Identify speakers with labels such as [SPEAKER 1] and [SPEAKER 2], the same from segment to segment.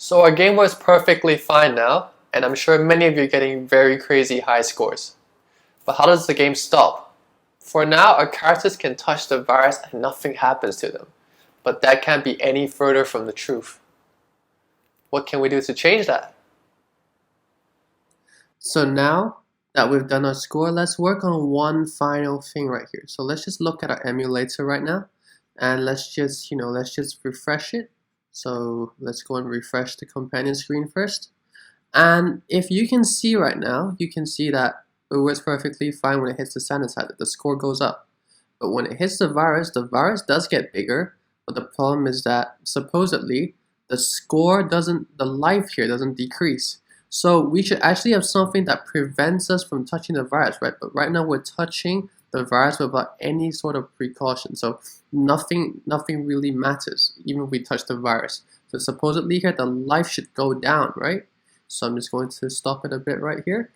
[SPEAKER 1] So our game was perfectly fine now, and I'm sure many of you are getting very crazy high scores. But how does the game stop? For now, our characters can touch the virus and nothing happens to them. But that can't be any further from the truth. What can we do to change that? So now that we've done our score, let's work on one final thing right here. So let's just look at our emulator right now, and let's just refresh it. So let's go and refresh the companion screen first. And if you can see right now, you can see that it works perfectly fine when it hits the sanitizer. The score goes up. But when it hits the virus does get bigger. But the problem is that supposedly the life here doesn't decrease. So we should actually have something that prevents us from touching the virus, right? But right now we're touching the virus without any sort of precaution. So nothing really matters, even if we touch the virus. So supposedly here the life should go down, right? So I'm just going to stop it a bit right here.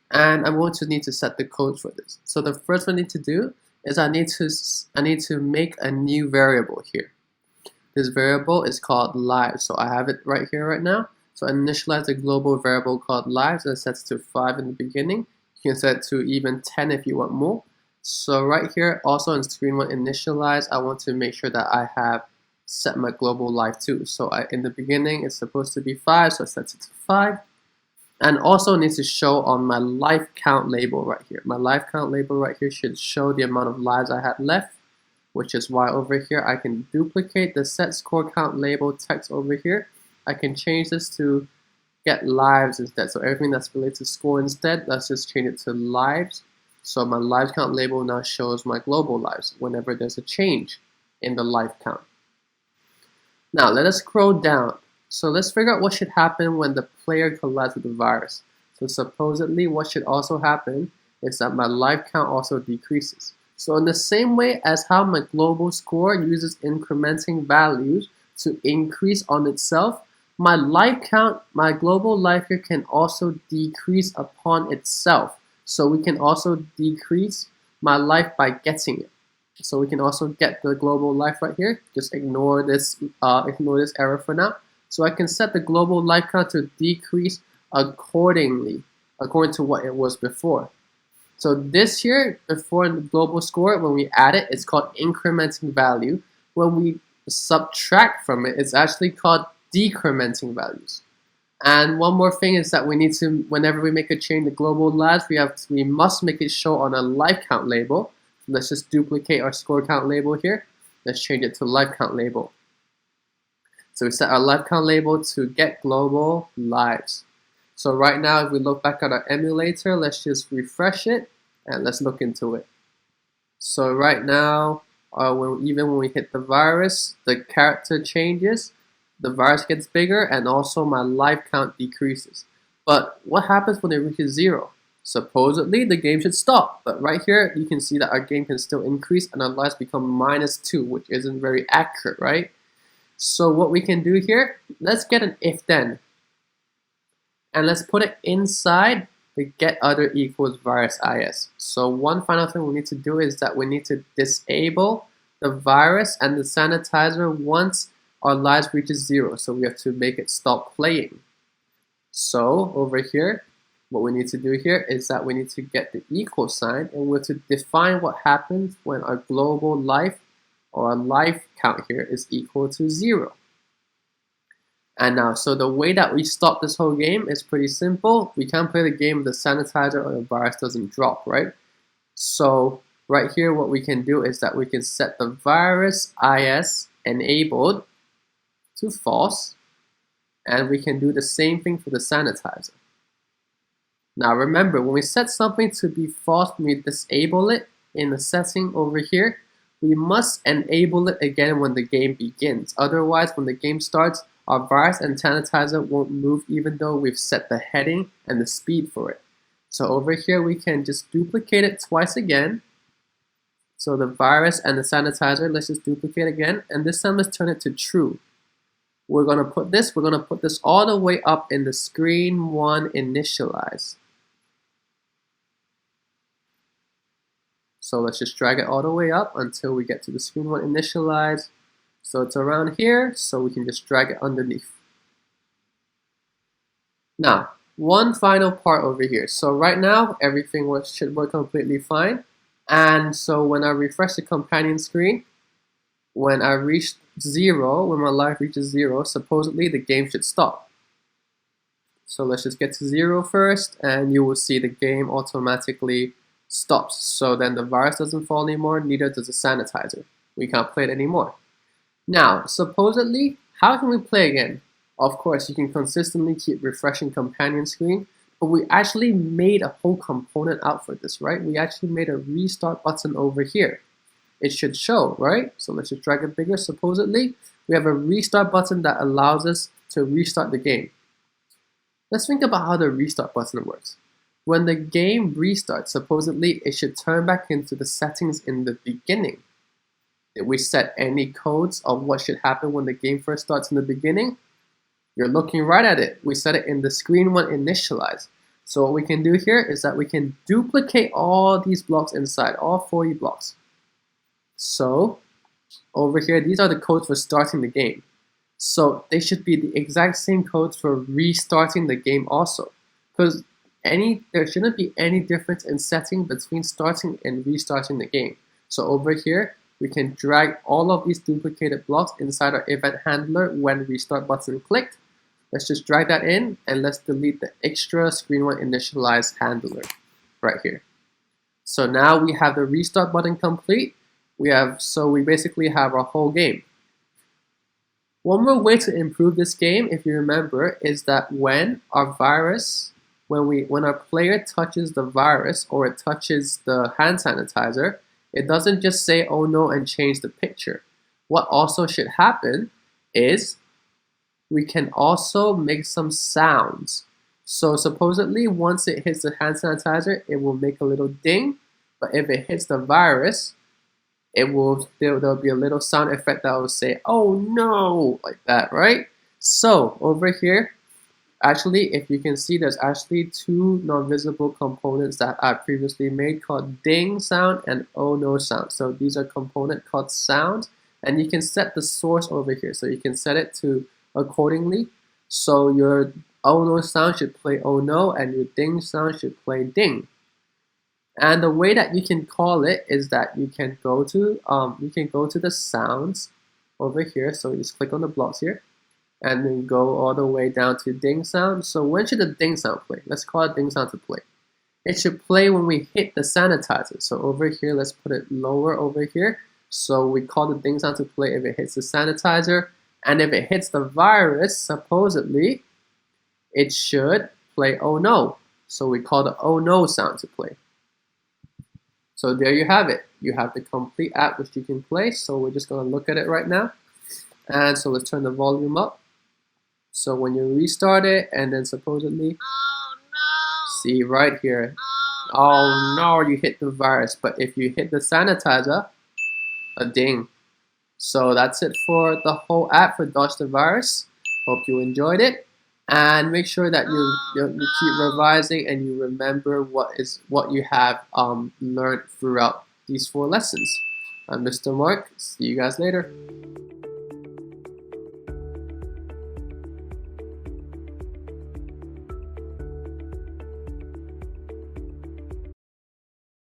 [SPEAKER 1] And I'm going to need to set the code for this. So the first thing I need to do is I need to make a new variable here. This variable is called lives. So I have it right here right now. So I initialize a global variable called lives that sets to 5 in the beginning. You can set to even 10 if you want more. So right here, also in screen one initialize, I want to make sure that I have set my global life too. So in the beginning, it's supposed to be 5, so I set it to 5. And also needs to show on my life count label right here. My life count label right here should show the amount of lives I had left, which is why over here I can duplicate the set score count label text over here. I can change this to get lives instead. So everything that's related to score instead, let's just change it to lives. So my lives count label now shows my global lives whenever there's a change in the life count. Now let us scroll down. So let's figure out what should happen when the player collides with the virus. So supposedly what should also happen is that my life count also decreases. So in the same way as how my global score uses incrementing values to increase on itself, my life count, my global life here can also decrease upon itself. So we can also decrease my life by getting it. So we can also get the global life right here. Just ignore this error for now. So I can set the global life count to decrease according to what it was before. So this here, before the global score, when we add it, it's called incrementing value. When we subtract from it, it's actually called decrementing values. And one more thing is that we need to, whenever we make a change to global lives, we must make it show on a life count label. So let's just duplicate our score count label here. Let's change it to life count label. So we set our life count label to get global lives. So right now, if we look back at our emulator, let's just refresh it and let's look into it. So right now, even when we hit the virus, the character changes, the virus gets bigger, and also my life count decreases. But what happens when it reaches 0? Supposedly, the game should stop. But right here, you can see that our game can still increase and our lives become -2, which isn't very accurate, right? So what we can do here, let's get an if then. And let's put it inside the get other equals virus is. So one final thing we need to do is that we need to disable the virus and the sanitizer once our lives reaches 0. So we have to make it stop playing. So over here, what we need to do here is that we need to get the equal sign and we're to define what happens when our global life or our life count here is equal to 0. And now, so the way that we stop this whole game is pretty simple. We can't play the game if the sanitizer or the virus doesn't drop, right? So right here, what we can do is that we can set the virus is enabled to false, and we can do the same thing for the sanitizer. Now remember, when we set something to be false, when we disable it in the setting over here, we must enable it again when the game begins. Otherwise, when the game starts, our virus and sanitizer won't move even though we've set the heading and the speed for it. So over here, we can just duplicate it twice again. So the virus and the sanitizer, let's just duplicate again. And this time, let's turn it to true. We're gonna put this all the way up in the screen one initialize. So let's just drag it all the way up until we get to the screen one initialize. So it's around here, so we can just drag it underneath. Now, one final part over here. So right now, everything should work completely fine. And so when I refresh the companion screen, when I reach 0, when my life reaches 0, supposedly the game should stop. So let's just get to 0 first, and you will see the game automatically stops. So then the virus doesn't fall anymore, neither does the sanitizer. We can't play it anymore. Now, supposedly, how can we play again? Of course, you can consistently keep refreshing companion screen, but we actually made a whole component out for this, right? We actually made a restart button over here. It should show, right? So let's just drag it bigger. Supposedly, we have a restart button that allows us to restart the game. Let's think about how the restart button works. When the game restarts, supposedly it should turn back into the settings in the beginning. Did we set any codes of what should happen when the game first starts in the beginning? You're looking right at it. We set it in the screen when initialized. So what we can do here is that we can duplicate all these blocks inside, all 40 blocks. So over here, these are the codes for starting the game. So they should be the exact same codes for restarting the game also. Because there shouldn't be any difference in setting between starting and restarting the game. So over here, we can drag all of these duplicated blocks inside our event handler when restart button clicked. Let's just drag that in, and let's delete the extra screen when initialized handler right here. So now we have the restart button complete. So we basically have our whole game. One more way to improve this game, if you remember, is that when our player touches the virus or it touches the hand sanitizer, it doesn't just say "oh no" and change the picture. What also should happen is we can also make some sounds. So supposedly once it hits the hand sanitizer, it will make a little ding, but if it hits the virus, there'll be a little sound effect that will say "oh no," like that, right? So over here, actually, if you can see, there's actually two non-visible components that I previously made called ding sound and "oh no" sound. So these are components called sound, and you can set the source over here. So you can set it to accordingly. So your "oh no" sound should play "oh no" and your ding sound should play ding. And the way that you can call it is that you can go to the sounds over here. So you just click on the blocks here, and then go all the way down to ding sound. So when should the ding sound play? Let's call it ding sound to play. It should play when we hit the sanitizer. So over here, let's put it lower over here. So we call the ding sound to play if it hits the sanitizer, and if it hits the virus, supposedly it should play "oh no." So we call the "oh no" sound to play. So there you have it. You have the complete app which you can play. So we're just going to look at it right now. And so let's turn the volume up. So when you restart it, and then supposedly, oh no, see right here, oh no, you hit the virus. But if you hit the sanitizer, a ding. So that's it for the whole app for Dodge the Virus. Hope you enjoyed it. And make sure that you keep revising and you remember what you have learned throughout these 4 lessons. I'm Mr. Mark. See you guys later.